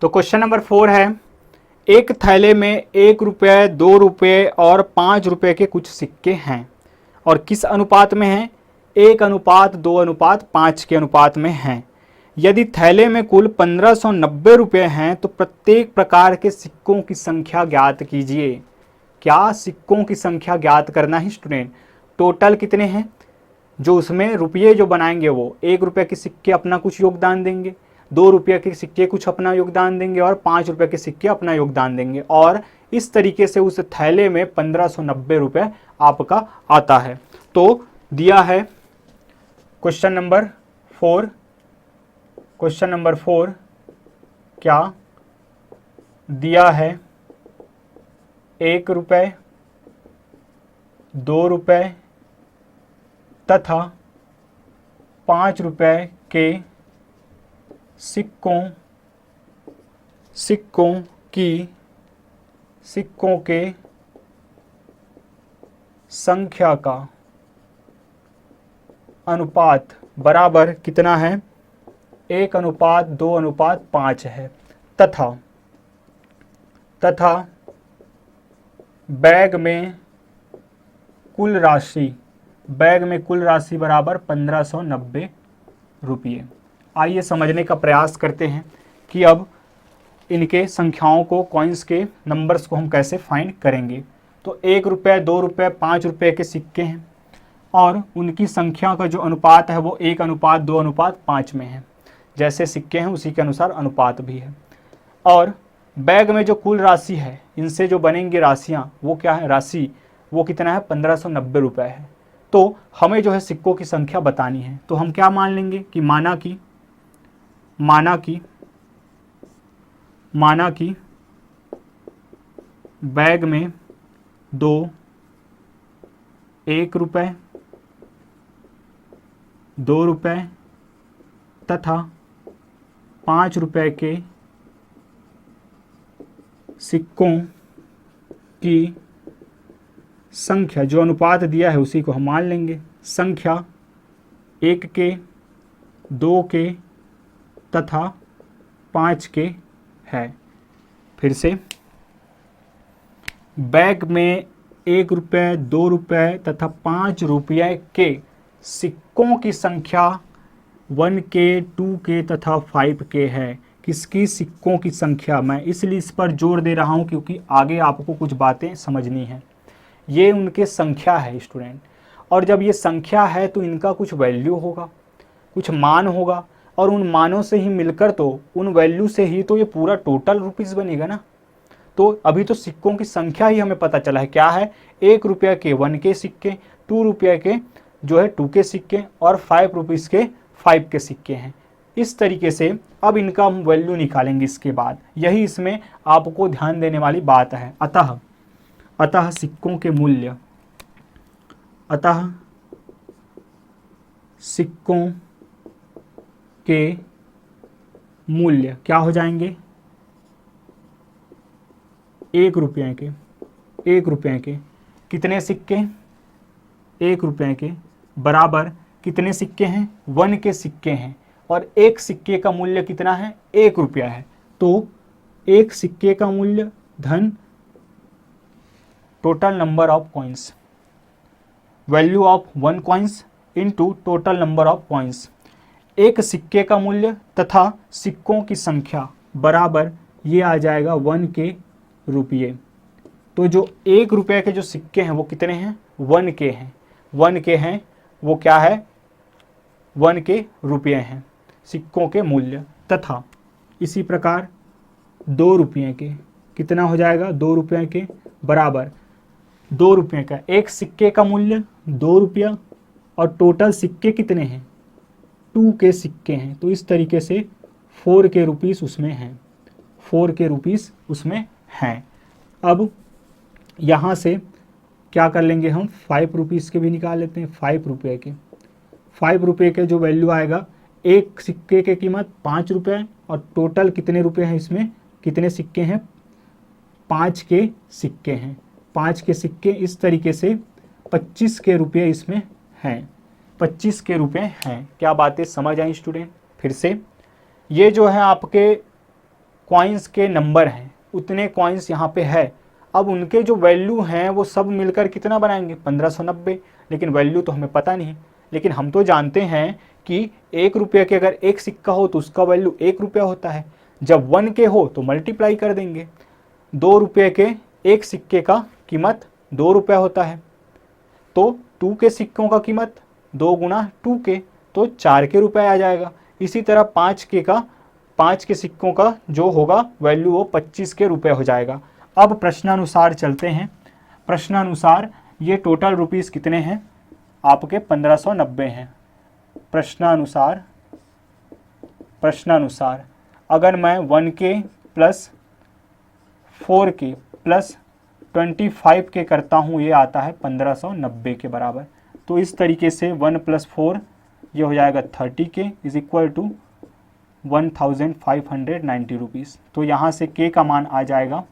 तो question number 4 है, एक थैले में 1 रुपये, 2 रुपये और 5 रुपये के कुछ सिक्के हैं और किस अनुपात में हैं? 1:2:5 के अनुपात में हैं। यदि थैले में कुल 1590 रुपये हैं तो प्रत्येक प्रकार के सिक्कों की संख्या ज्ञात कीजिए। क्या सिक्कों की संख्या ज्ञात करना है स्टूडेंट। टोटल कितने हैं, जो उसमें रुपये जो बनाएंगे वो 1 रुपये के सिक्के अपना कुछ योगदान देंगे, 2 रुपये के सिक्के कुछ अपना योगदान देंगे और 5 रुपये के सिक्के अपना योगदान देंगे और इस तरीके से उस थैले में 1590 रुपये आपका आता है। तो दिया है क्वेश्चन नंबर 4, क्वेश्चन नंबर 4 क्या दिया है? 1 रुपये, 2 रुपये तथा 5 रुपये के सिक्कों के संख्या का अनुपात बराबर कितना है? 1:2:5 है तथा बैग में कुल राशि बराबर 1590 रुपये। आइए समझने का प्रयास करते हैं कि अब इनके संख्याओं को, कॉइन्स के नंबर्स को हम कैसे फाइंड करेंगे। तो 1 रुपये, 2 रुपये, 5 रुपये के सिक्के हैं और उनकी संख्या का जो अनुपात है वो 1:2:5 में है। जैसे सिक्के हैं उसी के अनुसार अनुपात भी है। और बैग में जो कुल राशि है, इनसे जो बनेंगी राशियाँ, वो क्या है? राशि वो कितना है? 1590 रुपये है। तो हमें जो है सिक्कों की संख्या बतानी है। तो हम क्या मान लेंगे कि माना कि बैग में 2 1 रुपये, 2 रुपये तथा 5 रुपये के सिक्कों की संख्या, जो अनुपात दिया है उसी को हम मान लेंगे। संख्या 1 के, 2 के तथा 5 के है। फिर से, बैग में 1 रुपये, 2 रुपये तथा 5 रुपये के सिक्कों की संख्या 1 के, 2 के तथा 5 के है। किसकी? सिक्कों की संख्या। मैं इसलिए इस पर जोर दे रहा हूँ क्योंकि आगे आपको कुछ बातें समझनी है। ये उनके संख्या है स्टूडेंट, और जब ये संख्या है तो इनका कुछ वैल्यू होगा, कुछ मान होगा, और उन मानों से ही मिलकर तो, उन वैल्यू से ही तो ये पूरा टोटल रुपीस बनेगा ना। तो अभी तो सिक्कों की संख्या ही हमें पता चला है, क्या है? 1 रुपये के 1 के सिक्के, 2 रुपये के जो है 2 के सिक्के और 5 रुपीज़ के 5 के सिक्के हैं। इस तरीके से अब इनका हम वैल्यू निकालेंगे इसके बाद। यही इसमें आपको ध्यान देने वाली बात है। अतः सिक्कों के मूल्य क्या हो जाएंगे? 1 रुपये के कितने सिक्के? 1 रुपये के बराबर कितने सिक्के हैं? 1 के सिक्के हैं और एक सिक्के का मूल्य कितना है? 1 रुपया है। तो एक सिक्के का मूल्य धन total number of coins, value of 1 coins into total number of coins. एक सिक्के का मूल्य तथा सिक्कों की संख्या बराबर ये आ जाएगा 1 के रुपये। तो जो 1 रुपये के जो सिक्के हैं वो कितने हैं? 1 के हैं। 1 के हैं वो क्या है? 1 के रुपये हैं सिक्कों के मूल्य। तथा इसी प्रकार 2 रुपये के कितना हो जाएगा? 2 रुपये के बराबर 2 रुपये का एक सिक्के का मूल्य 2 रुपया और टोटल सिक्के कितने हैं? 2 के सिक्के हैं। तो इस तरीके से 4 के रुपीस उसमें हैं, 4 के रुपीस उसमें हैं। अब यहाँ से क्या कर लेंगे हम? 5 रुपीस के भी निकाल लेते हैं। 5 रुपये के, 5 रुपये के जो वैल्यू आएगा, एक सिक्के की कीमत 5 रुपये और टोटल कितने रुपये हैं इसमें? कितने सिक्के हैं? 5 के सिक्के हैं। 5 के सिक्के इस तरीके से 25 के रुपये इसमें हैं, 25 के रुपये हैं। क्या बातें समझ आई स्टूडेंट? फिर से ये जो है आपके कॉइन्स के नंबर हैं, उतने कॉइन्स यहाँ पे है। अब उनके जो वैल्यू हैं वो सब मिलकर कितना बनाएंगे 1590, लेकिन वैल्यू तो हमें पता नहीं। लेकिन हम तो जानते हैं कि 1 रुपये के अगर एक सिक्का हो तो उसका वैल्यू 1 रुपया होता है, जब 1 के हो तो मल्टीप्लाई कर देंगे। 2 रुपये के एक सिक्के का कीमत 2 रुपया होता है, तो 2 के सिक्कों का कीमत 2 गुना 2 के, तो 4 के रुपये आ जाएगा। इसी तरह 5 के सिक्कों का जो होगा वैल्यू वो 25 के रुपये हो जाएगा। अब प्रश्नानुसार चलते हैं। प्रश्नानुसार ये टोटल रुपीस कितने हैं आपके 1590 हैं। प्रश्नानुसार अगर मैं 1 के प्लस 4 के प्लस 25 के करता हूँ, ये आता है 1590 के बराबर। तो इस तरीके से 1 + 4 ये हो जाएगा 30 के इज इक्वल टू 1590 रुपीज़। तो यहाँ से के का मान आ जाएगा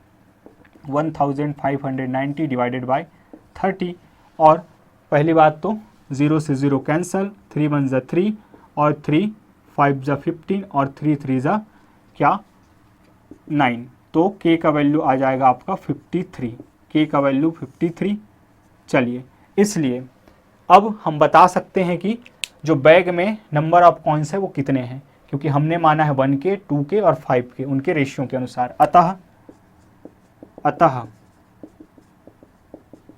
1590 डिवाइडेड बाय 30। और पहली बात तो 0 से 0 कैंसल, 3 × 1 = 3 और 3 × 5 = 15 और 3 × 3 = क्या 9। तो के का वैल्यू आ जाएगा आपका 53, के का वैल्यू 53। चलिए, इसलिए अब हम बता सकते हैं कि जो बैग में नंबर ऑफ कॉइन्स है वो कितने हैं, क्योंकि हमने माना है 1 के, 2 के और 5 के, उनके रेशियो के अनुसार। अतः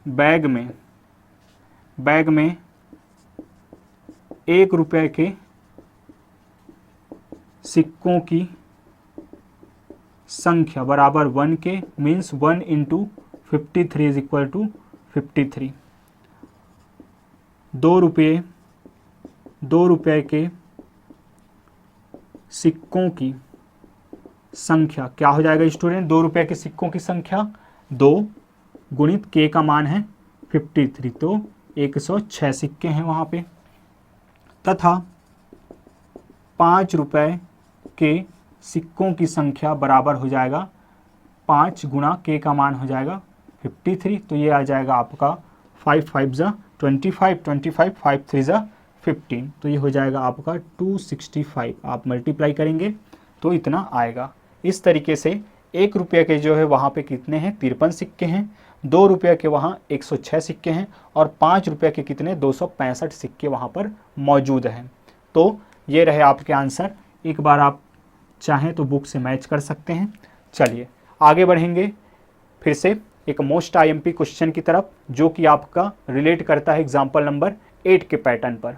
बैग में 1 रुपये के सिक्कों की संख्या बराबर 1 के, मीन्स 1 × 53 इज इक्वल टू 53। 2 रुपये के सिक्कों की संख्या क्या हो जाएगा स्टूडेंट? 2 रुपये के सिक्कों की संख्या 2 गुणित के का मान है 53, तो 106 सिक्के हैं वहाँ पे। तथा 5 रुपये के सिक्कों की संख्या बराबर हो जाएगा 5 गुणा के का मान हो जाएगा 53, तो ये आ जाएगा आपका 5 × 5 = 25, 25 5 × 3 = 15, तो ये हो जाएगा आपका 265। आप मल्टीप्लाई करेंगे तो इतना आएगा। इस तरीके से 1 रुपये के जो है वहाँ पे कितने हैं 53 सिक्के हैं, 2 रुपये के वहाँ 106 सिक्के हैं और 5 रुपये के कितने 265 सिक्के वहाँ पर मौजूद हैं। तो ये रहे आपके आंसर। एक बार आप चाहें तो बुक से मैच कर सकते हैं। चलिए आगे बढ़ेंगे फिर से एक मोस्ट IMP क्वेश्चन की तरफ, जो कि आपका रिलेट करता है एग्जाम्पल नंबर 8 के पैटर्न पर।